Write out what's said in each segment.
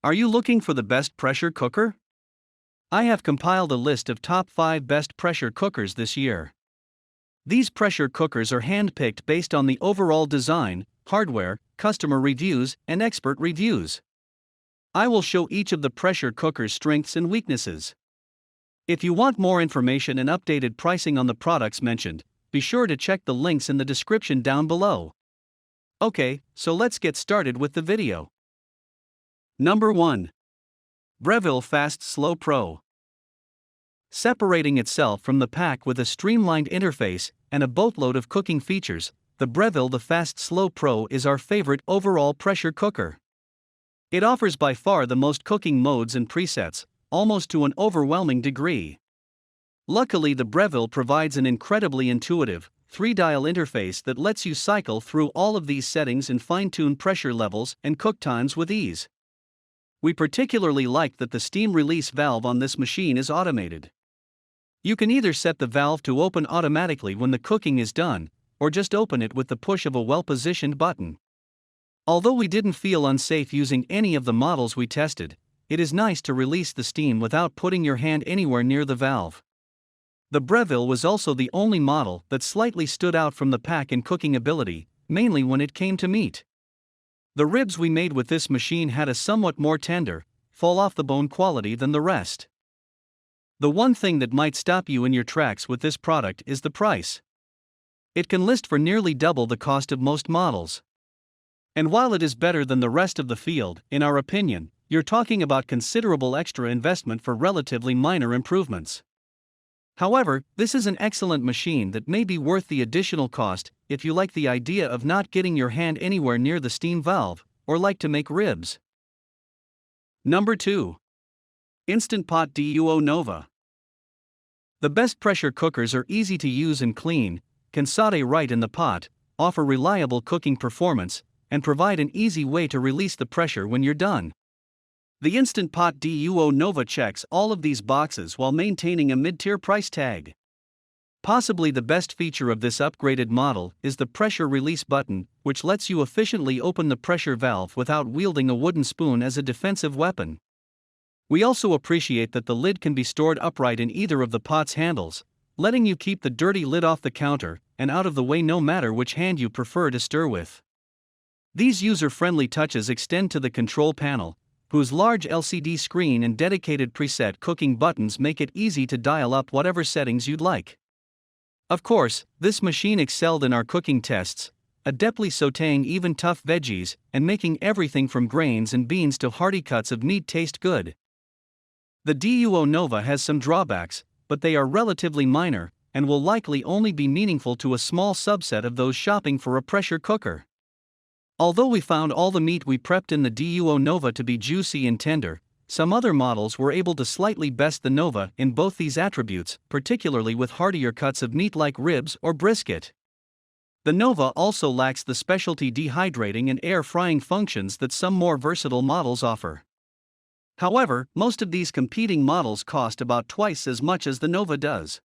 Are you looking for the best pressure cooker? I have compiled a list of top 5 best pressure cookers this year. These pressure cookers are handpicked based on the overall design, hardware, customer reviews, and expert reviews. I will show each of the pressure cooker's strengths and weaknesses. If you want more information and updated pricing on the products mentioned, be sure to check the links in the description down below. Okay, so let's get started with the video. Number 1. Breville Fast Slow Pro. Separating itself from the pack with a streamlined interface and a boatload of cooking features, the Breville the Fast Slow Pro is our favorite overall pressure cooker. It offers by far the most cooking modes and presets, almost to an overwhelming degree. Luckily, the Breville provides an incredibly intuitive, 3-dial interface that lets you cycle through all of these settings and fine-tune pressure levels and cook times with ease. We particularly like that the steam release valve on this machine is automated. You can either set the valve to open automatically when the cooking is done, or just open it with the push of a well-positioned button. Although we didn't feel unsafe using any of the models we tested, it is nice to release the steam without putting your hand anywhere near the valve. The Breville was also the only model that slightly stood out from the pack in cooking ability, mainly when it came to meat. The ribs we made with this machine had a somewhat more tender, fall-off-the-bone quality than the rest. The one thing that might stop you in your tracks with this product is the price. It can list for nearly double the cost of most models. And while it is better than the rest of the field, in our opinion, you're talking about considerable extra investment for relatively minor improvements. However, this is an excellent machine that may be worth the additional cost if you like the idea of not getting your hand anywhere near the steam valve, or like to make ribs. Number 2. Instant Pot Duo Nova. The best pressure cookers are easy to use and clean, can saute right in the pot, offer reliable cooking performance, and provide an easy way to release the pressure when you're done. The Instant Pot Duo Nova checks all of these boxes while maintaining a mid-tier price tag. Possibly the best feature of this upgraded model is the pressure release button, which lets you efficiently open the pressure valve without wielding a wooden spoon as a defensive weapon. We also appreciate that the lid can be stored upright in either of the pot's handles, letting you keep the dirty lid off the counter and out of the way no matter which hand you prefer to stir with. These user-friendly touches extend to the control panel, whose large LCD screen and dedicated preset cooking buttons make it easy to dial up whatever settings you'd like. Of course, this machine excelled in our cooking tests, adeptly sautéing even tough veggies and making everything from grains and beans to hearty cuts of meat taste good. The Duo Nova has some drawbacks, but they are relatively minor and will likely only be meaningful to a small subset of those shopping for a pressure cooker. Although we found all the meat we prepped in the Duo Nova to be juicy and tender, some other models were able to slightly best the Nova in both these attributes, particularly with heartier cuts of meat like ribs or brisket. The Nova also lacks the specialty dehydrating and air frying functions that some more versatile models offer. However, most of these competing models cost about twice as much as the Nova does.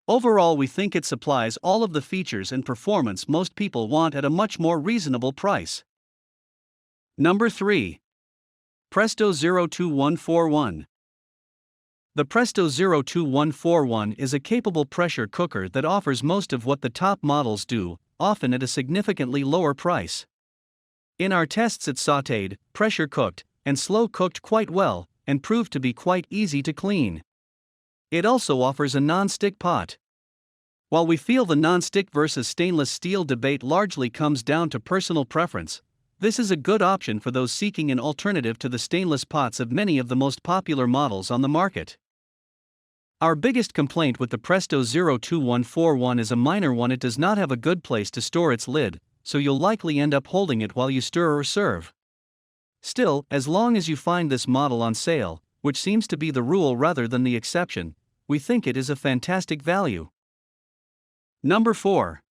Overall, we think it supplies all of the features and performance most people want at a much more reasonable price. Number 3. Presto 02141. The Presto 02141 is a capable pressure cooker that offers most of what the top models do, often at a significantly lower price. In our tests, it sautéed, pressure cooked, and slow cooked quite well, and proved to be quite easy to clean. It also offers a non-stick pot. While we feel the non-stick versus stainless steel debate largely comes down to personal preference, this is a good option for those seeking an alternative to the stainless pots of many of the most popular models on the market. Our biggest complaint with the Presto 02141 is a minor one: it does not have a good place to store its lid, so you'll likely end up holding it while you stir or serve. Still, as long as you find this model on sale, which seems to be the rule rather than the exception, we think it is a fantastic value. Number 4.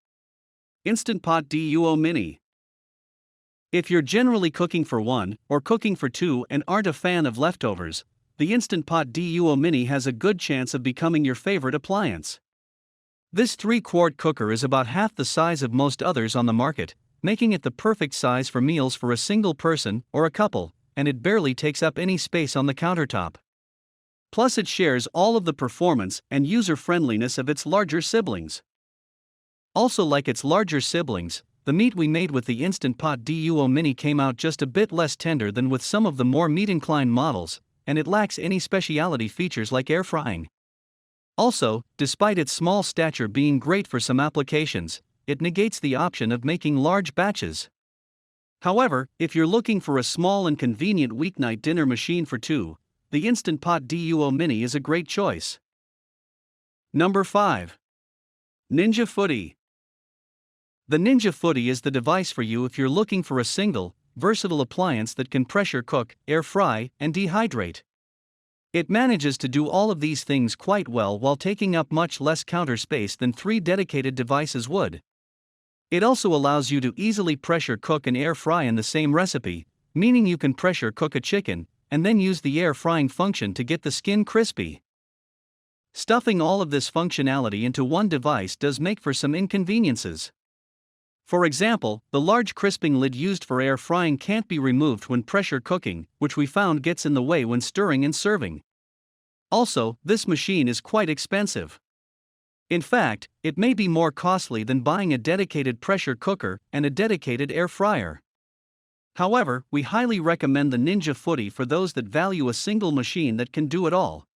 Instant Pot Duo Mini. If you're generally cooking for one or cooking for two and aren't a fan of leftovers, the Instant Pot Duo Mini has a good chance of becoming your favorite appliance. This 3-quart cooker is about half the size of most others on the market, making it the perfect size for meals for a single person or a couple, and it barely takes up any space on the countertop. Plus, it shares all of the performance and user-friendliness of its larger siblings. Also, like its larger siblings, the meat we made with the Instant Pot Duo Mini came out just a bit less tender than with some of the more meat-inclined models, and it lacks any specialty features like air frying. Also, despite its small stature being great for some applications, it negates the option of making large batches. However, if you're looking for a small and convenient weeknight dinner machine for two, the Instant Pot Duo Mini is a great choice. Number 5. Ninja Footy. The Ninja Footy is the device for you if you're looking for a single, versatile appliance that can pressure cook, air fry, and dehydrate. It manages to do all of these things quite well while taking up much less counter space than 3 dedicated devices would. It also allows you to easily pressure cook and air fry in the same recipe, meaning you can pressure cook a chicken, and then use the air frying function to get the skin crispy. Stuffing all of this functionality into one device does make for some inconveniences. For example, the large crisping lid used for air frying can't be removed when pressure cooking, which we found gets in the way when stirring and serving. Also, this machine is quite expensive. In fact, it may be more costly than buying a dedicated pressure cooker and a dedicated air fryer. However, we highly recommend the Ninja Footy for those that value a single machine that can do it all.